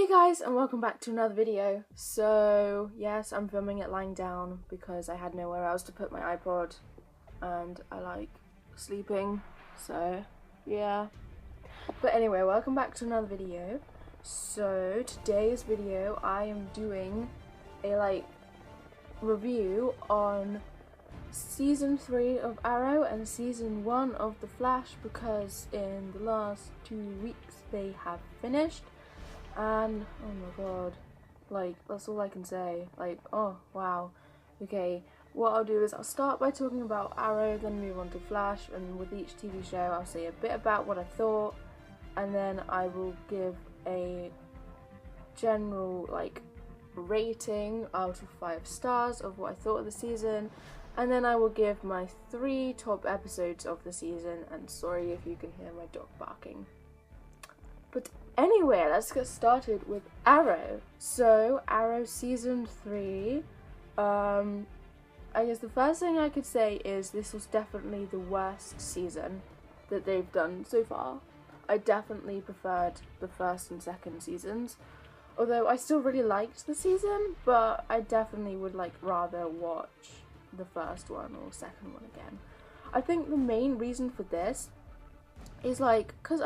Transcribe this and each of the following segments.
Hey guys, and welcome back to another video. So yes, I'm filming it lying down because I had nowhere else to put my iPod and I like sleeping, so yeah. But anyway, welcome back to another video. So today's video I am doing a review on season 3 of Arrow and season 1 of The Flash, because in the last 2 weeks they have finished. And oh my god, that's all I can say. Oh wow. Okay, what I'll do is I'll start by talking about Arrow, then move on to Flash, and with each TV show I'll say a bit about what I thought, and then I will give a general rating out of 5 stars of what I thought of the season, and then I will give my 3 top episodes of the season. And sorry if you can hear my dog barking. But anyway, let's get started with Arrow. So, Arrow season 3, I guess the first thing I could say is this was definitely the worst season that they've done so far. I definitely preferred the first and second seasons, although I still really liked the season, but I definitely would rather watch the first one or second one again. I think the main reason for this is because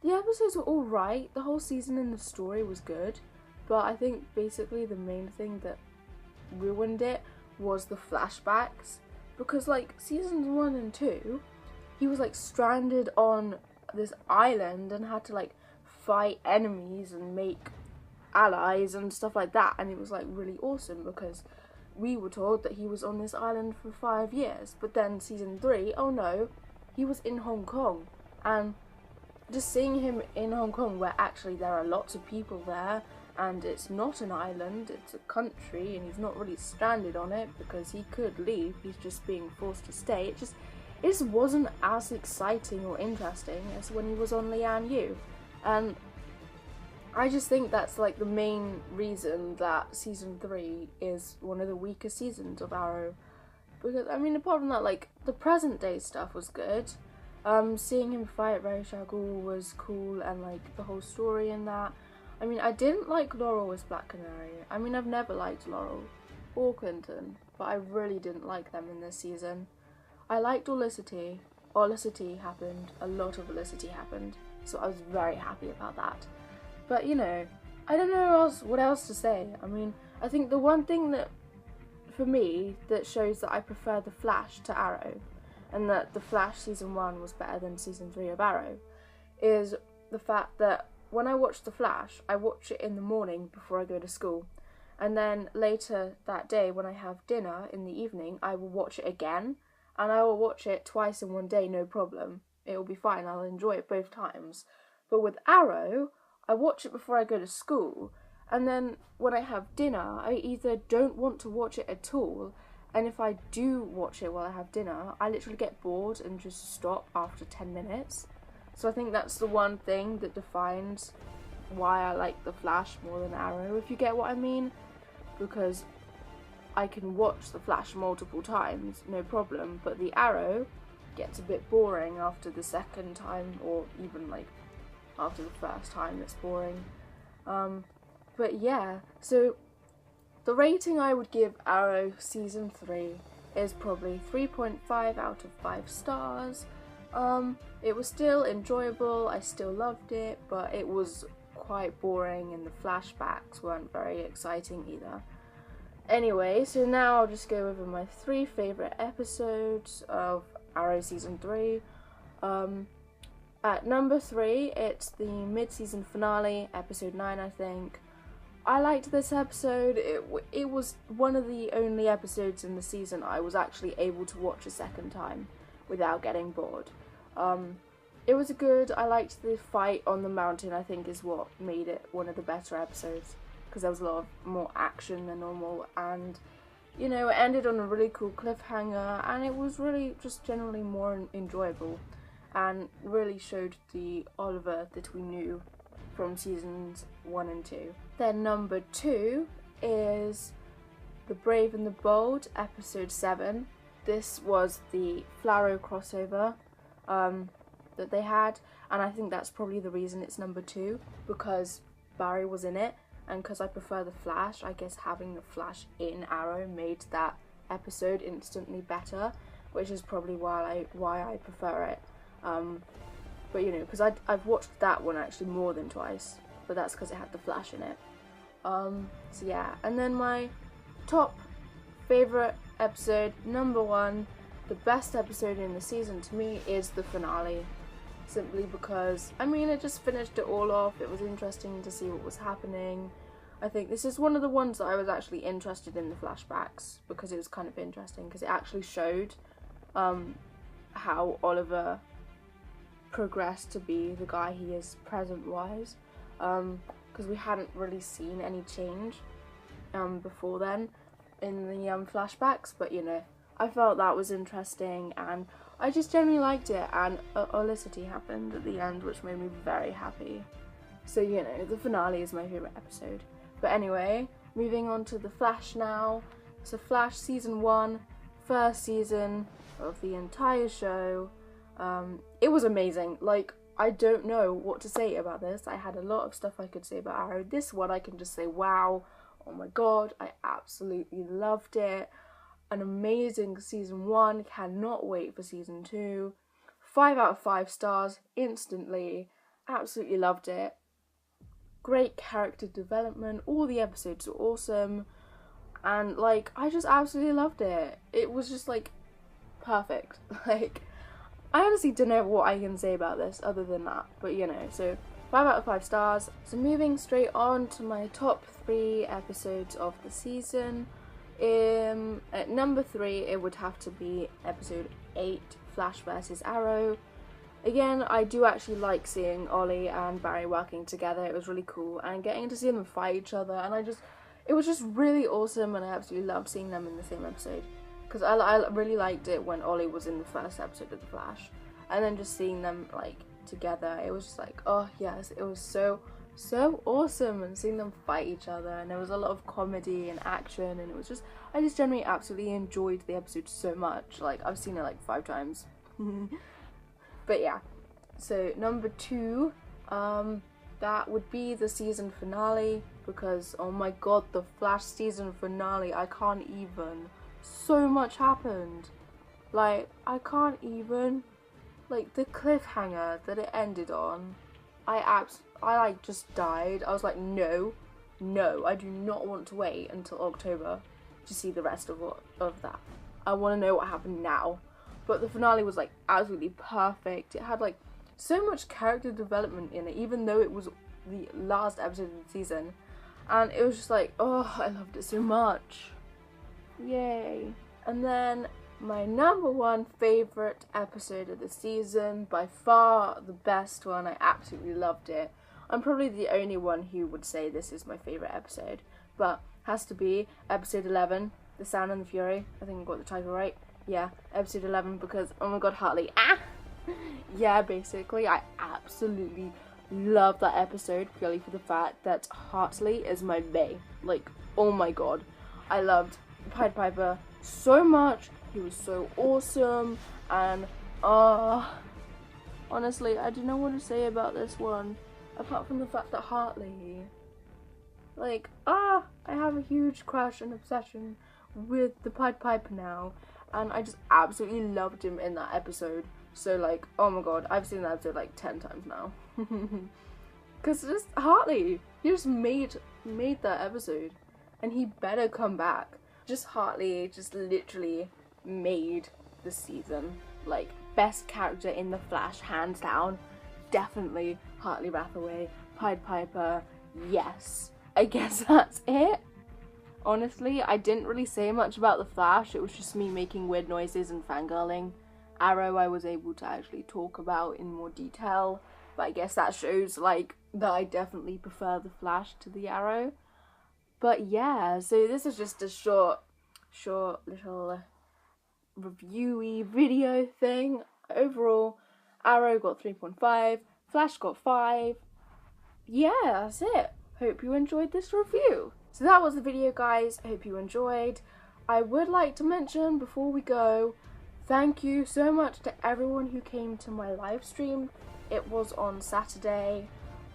the episodes were alright, the whole season and the story was good, but I think basically the main thing that ruined it was the flashbacks, because seasons 1 and 2, he was stranded on this island and had to fight enemies and make allies and stuff like that, and it was really awesome because we were told that he was on this island for 5 years. But then season 3, oh no, he was in Hong Kong, and just seeing him in Hong Kong where actually there are lots of people there and it's not an island, it's a country, and he's not really stranded on it because he could leave, he's just being forced to stay. It just wasn't as exciting or interesting as when he was on Lian Yu. And I just think that's the main reason that season 3 is one of the weaker seasons of Arrow. Because apart from that, the present day stuff was good. Seeing him fight Ra's al Ghul was cool, and the whole story in that. I didn't like Laurel as Black Canary. I've never liked Laurel or Clinton, but I really didn't like them in this season. I liked Olicity. Olicity happened, a lot of Olicity happened, so I was very happy about that. But I don't know what else to say. I think the one thing that, for me, that shows that I prefer The Flash to Arrow, and that The Flash season 1 was better than season 3 of Arrow, is the fact that when I watch The Flash, I watch it in the morning before I go to school, and then later that day when I have dinner in the evening, I will watch it again, and I will watch it twice in one day, no problem. It will be fine, I'll enjoy it both times. But with Arrow, I watch it before I go to school, and then when I have dinner, I either don't want to watch it at all, and if I do watch it while I have dinner, I literally get bored and just stop after 10 minutes. So I think that's the one thing that defines why I like The Flash more than Arrow, if you get what I mean. Because I can watch The Flash multiple times, no problem, but the Arrow gets a bit boring after the second time, or even after the first time it's boring. But yeah, so the rating I would give Arrow season 3 is probably 3.5 out of 5 stars. It was still enjoyable, I still loved it, but it was quite boring and the flashbacks weren't very exciting either. Anyway, so now I'll just go over my 3 favourite episodes of Arrow season 3. At number 3, it's the mid-season finale, episode 9 I think. I liked this episode. It was one of the only episodes in the season I was actually able to watch a second time without getting bored. It was good. I liked the fight on the mountain, I think is what made it one of the better episodes, because there was a lot of more action than normal, and it ended on a really cool cliffhanger, and it was really just generally more enjoyable and really showed the Oliver that we knew from seasons 1 and 2. Then number 2 is The Brave and the Bold, episode 7. This was the Flaro crossover that they had, and I think that's probably the reason it's number 2, because Barry was in it, and because I prefer the Flash, I guess having the Flash in Arrow made that episode instantly better, which is probably why I prefer it. But you know, because I've watched that one actually more than twice, but that's because it had the Flash in it. So yeah, and then my top favourite episode, number one, the best episode in the season to me is the finale. Simply because, I mean, it just finished it all off. It was interesting to see what was happening. I think this is one of the ones that I was actually interested in the flashbacks, because it was kind of interesting, because it actually showed how Oliver progressed to be the guy he is present-wise, because we hadn't really seen any change before then in the flashbacks, but you know, I felt that was interesting, and I just generally liked it, and Olicity happened at the end, which made me very happy. So, you know, the finale is my favourite episode. But anyway, moving on to The Flash now. So Flash Season 1, first season of the entire show. It was amazing. Like, I don't know what to say about this. I had a lot of stuff I could say about Arrow. This one I can just say, wow, oh my god, I absolutely loved it. An amazing season 1, cannot wait for season 2. 5 out of 5 stars instantly, absolutely loved it. Great character development, all the episodes were awesome, and like, I just absolutely loved it. It was just like perfect. Like, I honestly don't know what I can say about this other than that, but you know, so 5 out of 5 stars. So moving straight on to my top 3 episodes of the season. At number 3, it would have to be episode 8, Flash vs. Arrow. Again, I do actually like seeing Ollie and Barry working together. It was really cool, and getting to see them fight each other, and it was just really awesome, and I absolutely loved seeing them in the same episode, because I really liked it when Ollie was in the first episode of The Flash, and then just seeing them like together, it was just like, oh yes, it was so awesome, and seeing them fight each other, and there was a lot of comedy and action, and it was just, I just generally absolutely enjoyed the episode so much. Like, I've seen it like 5 times. But yeah, so number 2, that would be the season finale, because oh my god, the Flash season finale, I can't even, so much happened. Like, I can't even, like, the cliffhanger that it ended on, I like just died. I was like, no, I do not want to wait until October to see the rest of that. I want to know what happened now. But the finale was like absolutely perfect. It had like so much character development in it, even though it was the last episode of the season. And it was just like, oh, I loved it so much. Yay. And then my number 1 favourite episode of the season, by far the best one, I absolutely loved it. I'm probably the only one who would say this is my favourite episode, but has to be episode 11, The Sound and the Fury. I think I got the title right. Yeah, episode 11, because oh my god, Hartley. Yeah, basically, I absolutely love that episode purely for the fact that Hartley is my bae. Like, oh my god, I loved Pied Piper so much. He was so awesome, and honestly, I don't know what to say about this one, apart from the fact that Hartley, like, I have a huge crush and obsession with the Pied Piper now, and I just absolutely loved him in that episode. So like, oh my god, I've seen that episode like 10 times now. Because just Hartley, he just made that episode, and he better come back. Just Hartley just literally made the season. Like, best character in The Flash, hands down. Definitely Hartley Rathaway, Pied Piper, yes. I guess that's it. Honestly, I didn't really say much about The Flash. It was just me making weird noises and fangirling. Arrow I was able to actually talk about in more detail, but I guess that shows like that I definitely prefer The Flash to the Arrow. But yeah, so this is just a short little reviewy video thing. Overall, Arrow got 3.5, Flash got 5. Yeah, that's it. Hope you enjoyed this review. So that was the video, guys. I hope you enjoyed. I would like to mention before we go, thank you so much to everyone who came to my live stream. It was on Saturday.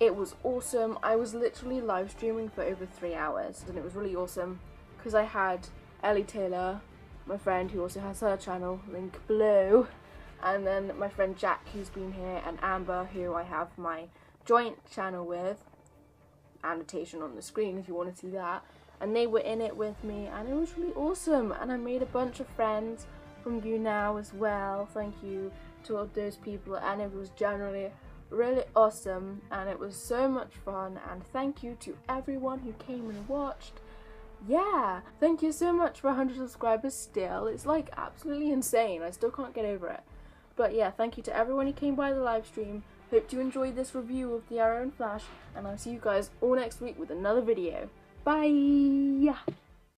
It was awesome. I was literally live streaming for over 3 hours, and it was really awesome because I had Ellie Taylor, my friend who also has her channel, link below, and then my friend Jack who's been here, and Amber who I have my joint channel with, annotation on the screen if you want to see that, and they were in it with me, and it was really awesome, and I made a bunch of friends from you now as well. Thank you to all those people, and it was generally really awesome, and it was so much fun, and thank you to everyone who came and watched. Yeah, thank you so much for 100 subscribers still. It's like absolutely insane. I still can't get over it. But yeah, thank you to everyone who came by the live stream. Hope you enjoyed this review of the Arrow and Flash, and I'll see you guys all next week with another video. Bye!